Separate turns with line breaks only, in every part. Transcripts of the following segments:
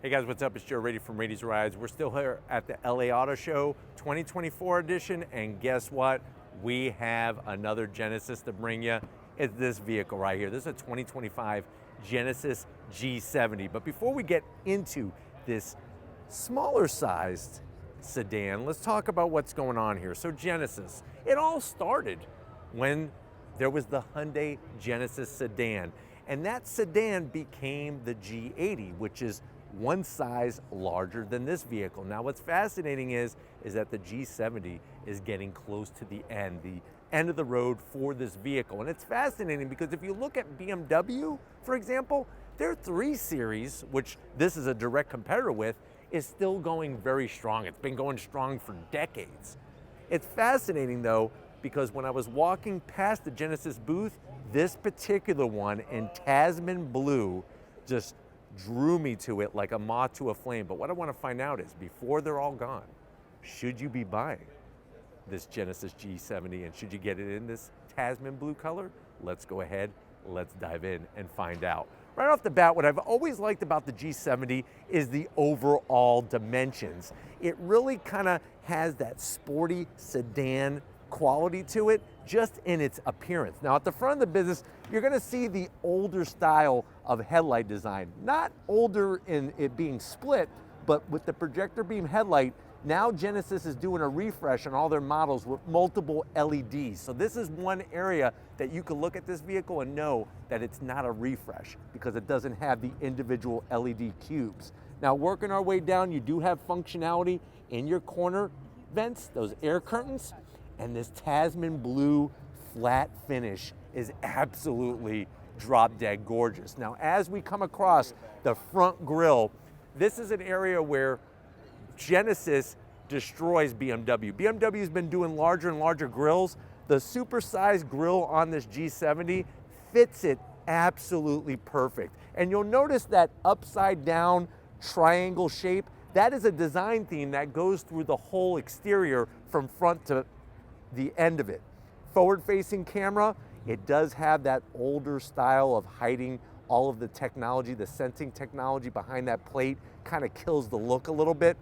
Hey guys, what's up? It's Joe Raiti from Raiti's Rides. We're still here at the LA Auto Show 2024 edition, and guess what? We have another Genesis to bring you. It's this vehicle right here. This is a 2025 Genesis G70. But before we get into this smaller sized sedan, let's talk about what's going on here. So Genesis, it all started when there was the Hyundai Genesis sedan, and that sedan became the G80, which is one size larger than this vehicle. Now what's fascinating is that the G70 is getting close to the end of the road for this vehicle. And it's fascinating because if you look at BMW, for example, their 3 Series, which this is a direct competitor with, is still going very strong. It's been going strong for decades. It's fascinating though, because when I was walking past the Genesis booth, this particular one in Tasman blue just drew me to it like a moth to a flame. But what I want to find out is, before they're all gone, should you be buying this Genesis G70, and should you get it in this Tasman blue color? Let's go ahead, let's dive in and find out. Right off the bat, what I've always liked about the G70 is the overall dimensions. It really kind of has that sporty sedan quality to it, just in its appearance. Now at the front of the business, you're gonna see the older style of headlight design. Not older in it being split, but with the projector beam headlight, now Genesis is doing a refresh on all their models with multiple LEDs. So this is one area that you can look at this vehicle and know that it's not a refresh, because it doesn't have the individual LED cubes. Now working our way down, you do have functionality in your corner vents, those air curtains, and this Tasman blue flat finish is absolutely drop dead gorgeous. Now, as we come across the front grille, this is an area where Genesis destroys BMW. BMW's been doing larger and larger grills. The supersized grille on this G70 fits it absolutely perfect. And you'll notice that upside down triangle shape, that is a design theme that goes through the whole exterior from front to the end of it. Forward-facing camera, it does have that older style of hiding all of the technology, the sensing technology behind that plate kind of kills the look a little bit.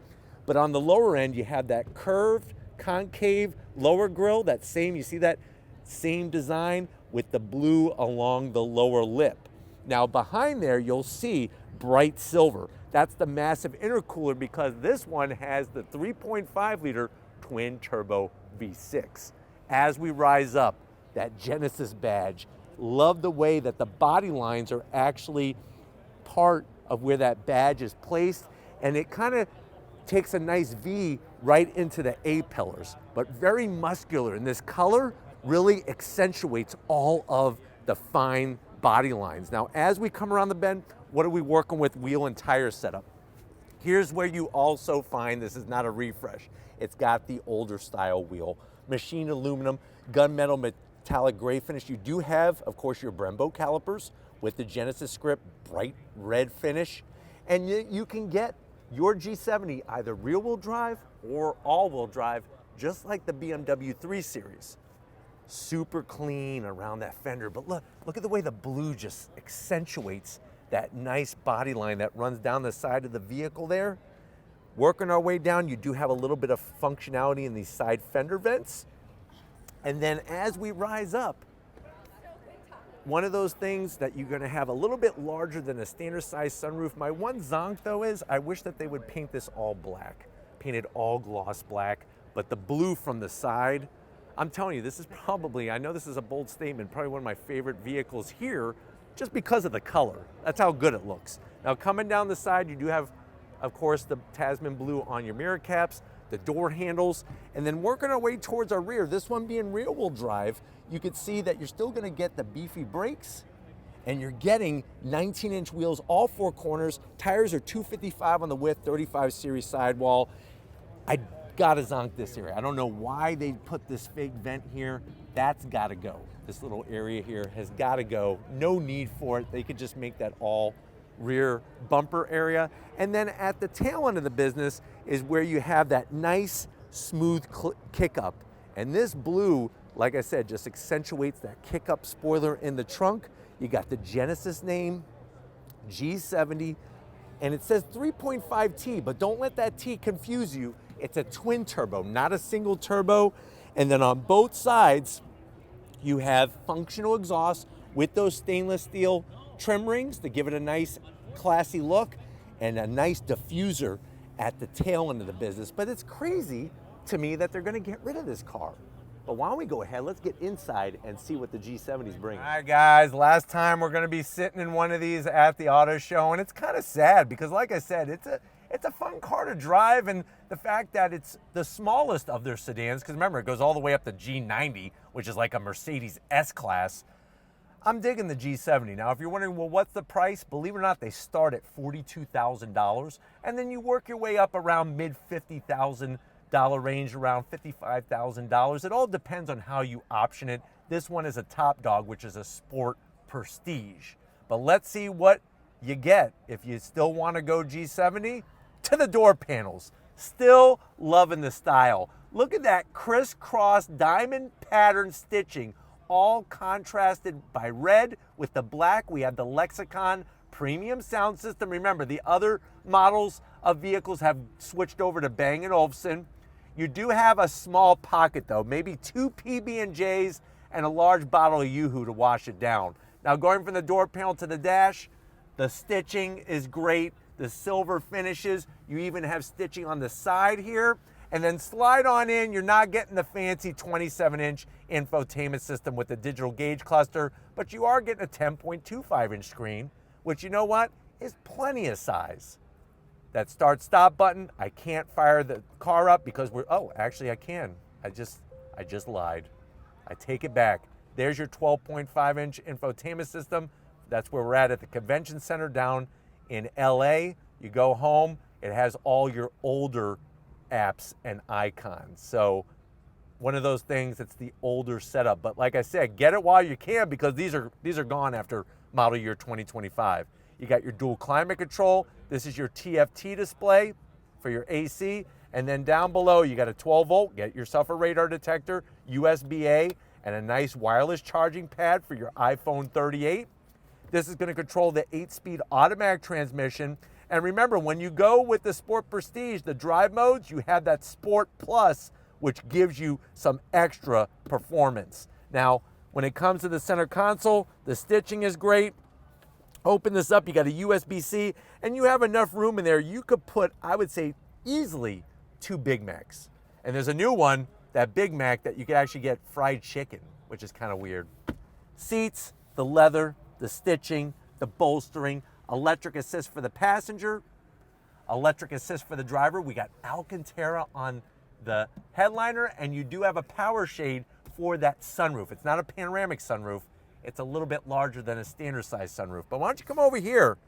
But on the lower end, you have that curved, concave lower grille, you see that same design with the blue along the lower lip. Now behind there, you'll see bright silver. That's the massive intercooler, because this one has the 3.5 liter twin turbo V6. As we rise up, that Genesis badge, love the way that the body lines are actually part of where that badge is placed, and it kind of takes a nice V right into the A-pillars, but very muscular, and this color really accentuates all of the fine body lines. Now as we come around the bend, what are we working with? Wheel and tire setup. Here's where you also find this is not a refresh. It's got the older style wheel, machined aluminum, gunmetal metallic gray finish. You do have, of course, your Brembo calipers with the Genesis script, bright red finish. And you can get your G70 either rear wheel drive or all wheel drive, just like the BMW 3 Series. Super clean around that fender, but look at the way the blue just accentuates that nice body line that runs down the side of the vehicle there. Working our way down, you do have a little bit of functionality in these side fender vents. And then as we rise up, one of those things that you're gonna have a little bit larger than a standard size sunroof. My one zonk though is, I wish that they would paint this all black, paint it all gloss black, but the blue from the side, I'm telling you, this is probably, I know this is a bold statement, probably one of my favorite vehicles here, just because of the color. That's how good it looks. Now coming down the side, you do have, of course, the Tasman blue on your mirror caps, the door handles, and then working our way towards our rear, this one being rear wheel drive, you can see that you're still gonna get the beefy brakes, and you're getting 19-inch wheels, all 4 corners. Tires are 255 on the width, 35 series sidewall. I gotta zonk this area. I don't know why they put this fake vent here. That's gotta go. This little area here has gotta go. No need for it. They could just make that all rear bumper area. And then at the tail end of the business is where you have that nice smooth kick up. And this blue, like I said, just accentuates that kick up spoiler in the trunk. You got the Genesis name, G70, and it says 3.5T, but don't let that T confuse you. It's a twin turbo, not a single turbo. And then on both sides, you have functional exhaust with those stainless steel trim rings to give it a nice classy look, and a nice diffuser at the tail end of the business. But it's crazy to me that they're gonna get rid of this car. But why don't we go ahead, let's get inside and see what the G70 is bringing. All right, guys, last time we're gonna be sitting in one of these at the auto show, and it's kind of sad because, like I said, it's a fun car to drive, and the fact that it's the smallest of their sedans, because remember, it goes all the way up to G90, which is like a Mercedes S-Class. I'm digging the G70. Now, if you're wondering, well, what's the price? Believe it or not, they start at $42,000, and then you work your way up around mid-$50,000 range, around $55,000. It all depends on how you option it. This one is a top dog, which is a sport prestige. But let's see what you get if you still want to go G70. To the door panels, still loving the style. Look at that crisscross diamond pattern stitching, all contrasted by red with the black. We have the Lexicon premium sound system. Remember, the other models of vehicles have switched over to Bang & Olufsen. You do have a small pocket though, maybe 2 PB&Js and a large bottle of Yoo-Hoo to wash it down. Now, going from the door panel to the dash, the stitching is great. The silver finishes. You even have stitching on the side here. And then slide on in, you're not getting the fancy 27-inch infotainment system with the digital gauge cluster, but you are getting a 10.25-inch screen, which, you know what, is plenty of size. That start-stop button, I can't fire the car up because actually I can. I just lied. I take it back. There's your 12.5-inch infotainment system. That's where we're at the convention center down in LA. You go home, it has all your older apps and icons. So one of those things, it's the older setup. But like I said, get it while you can, because these are gone after model year 2025. You got your dual climate control. This is your TFT display for your AC. And then down below, you got a 12 volt, get yourself a radar detector, USB-A, and a nice wireless charging pad for your iPhone 38. This is going to control the 8-speed automatic transmission. And remember, when you go with the Sport Prestige, the drive modes, you have that Sport Plus, which gives you some extra performance. Now, when it comes to the center console, the stitching is great. Open this up, you got a USB-C, and you have enough room in there. You could put, I would say, easily 2 Big Macs. And there's a new one, that Big Mac, that you could actually get fried chicken, which is kind of weird. Seats, the leather, the stitching, the bolstering, electric assist for the passenger, electric assist for the driver. We got Alcantara on the headliner, and you do have a power shade for that sunroof. It's not a panoramic sunroof. It's a little bit larger than a standard size sunroof. But why don't you come over here,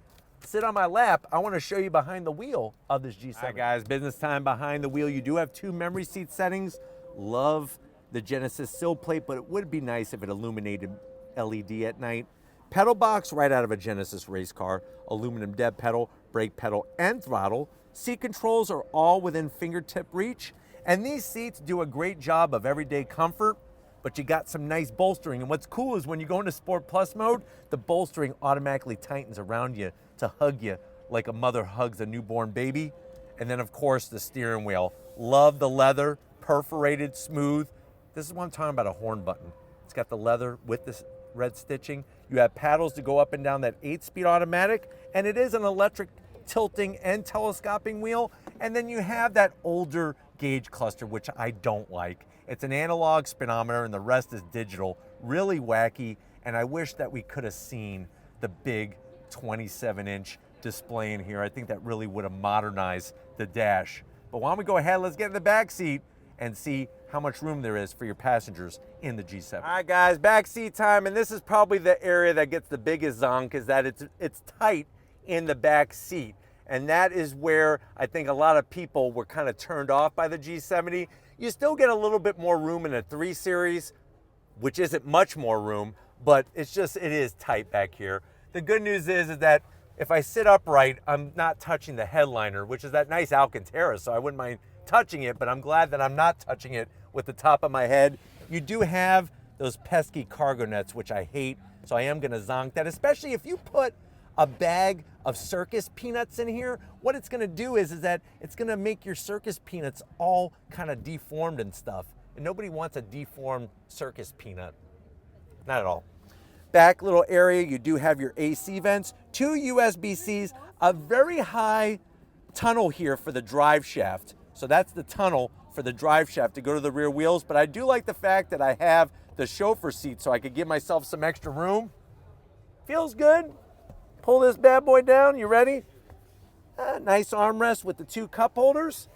sit on my lap. I want to show you behind the wheel of this G70. All right, guys, business time behind the wheel. You do have 2 memory seat settings. Love the Genesis sill plate, but it would be nice if it illuminated LED at night. Pedal box right out of a Genesis race car. Aluminum dead pedal, brake pedal, and throttle. Seat controls are all within fingertip reach. And these seats do a great job of everyday comfort, but you got some nice bolstering. And what's cool is when you go into Sport Plus mode, the bolstering automatically tightens around you to hug you like a mother hugs a newborn baby. And then, of course, the steering wheel. Love the leather, perforated, smooth. This is what I'm talking about, a horn button. It's got the leather with this red stitching. You have paddles to go up and down that 8-speed automatic, and it is an electric tilting and telescoping wheel. And then you have that older gauge cluster, which I don't like. It's an analog speedometer and the rest is digital. Really wacky, and I wish that we could have seen the big 27-inch display in here. I think that really would have modernized the dash. But why don't we go ahead, let's get in the back seat and see how much room there is for your passengers in the G70. All right, guys, back seat time, and this is probably the area that gets the biggest zonk, is that it's tight in the back seat. And that is where I think a lot of people were kind of turned off by the G70. You still get a little bit more room in a 3 Series, which isn't much more room, but it is tight back here. The good news is that if I sit upright, I'm not touching the headliner, which is that nice Alcantara, so I wouldn't mind touching it, but I'm glad that I'm not touching it with the top of my head. You do have those pesky cargo nets, which I hate, so I am gonna zonk that, especially if you put a bag of circus peanuts in here. What it's gonna do is that it's gonna make your circus peanuts all kind of deformed and stuff. And nobody wants a deformed circus peanut. Not at all. Back little area, you do have your AC vents, 2 USB-Cs, a very high tunnel here for the drive shaft. So that's the tunnel for the drive shaft to go to the rear wheels. But I do like the fact that I have the chauffeur seat so I could give myself some extra room. Feels good. Pull this bad boy down, you ready? Nice armrest with the 2 cup holders.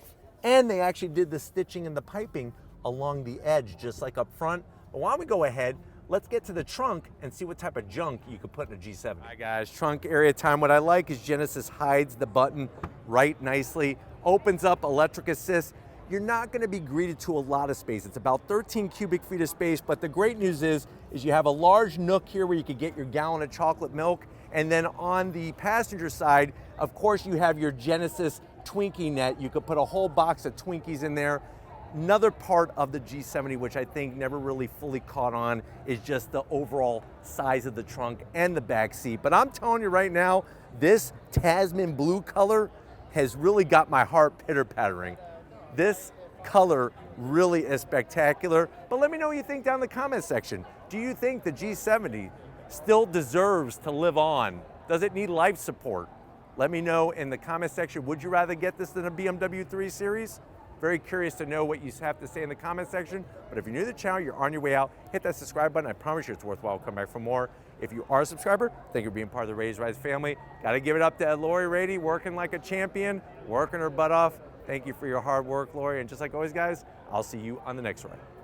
And they actually did the stitching and the piping along the edge, just like up front. But why don't we go ahead, let's get to the trunk and see what type of junk you could put in a G70. All right guys, trunk area time. What I like is Genesis hides the button right nicely, opens up electric assist. You're not gonna be greeted to a lot of space. It's about 13 cubic feet of space, but the great news is you have a large nook here where you could get your gallon of chocolate milk. And then on the passenger side, of course, you have your Genesis Twinkie net. You could put a whole box of Twinkies in there. Another part of the G70, which I think never really fully caught on, is just the overall size of the trunk and the back seat. But I'm telling you right now, this Tasman blue color has really got my heart pitter-pattering. This color really is spectacular. But let me know what you think down in the comment section. Do you think the G70 still deserves to live on? Does it need life support? Let me know in the comment section. Would you rather get this than a BMW 3 Series? Very curious to know what you have to say in the comment section. But if you're new to the channel, you're on your way out, hit that subscribe button. I promise you it's worthwhile. We'll come back for more. If you are a subscriber, thank you for being part of the Raiti's Rides family. Got to give it up to Lori Raiti, working like a champion, working her butt off. Thank you for your hard work, Lori. And just like always, guys, I'll see you on the next ride.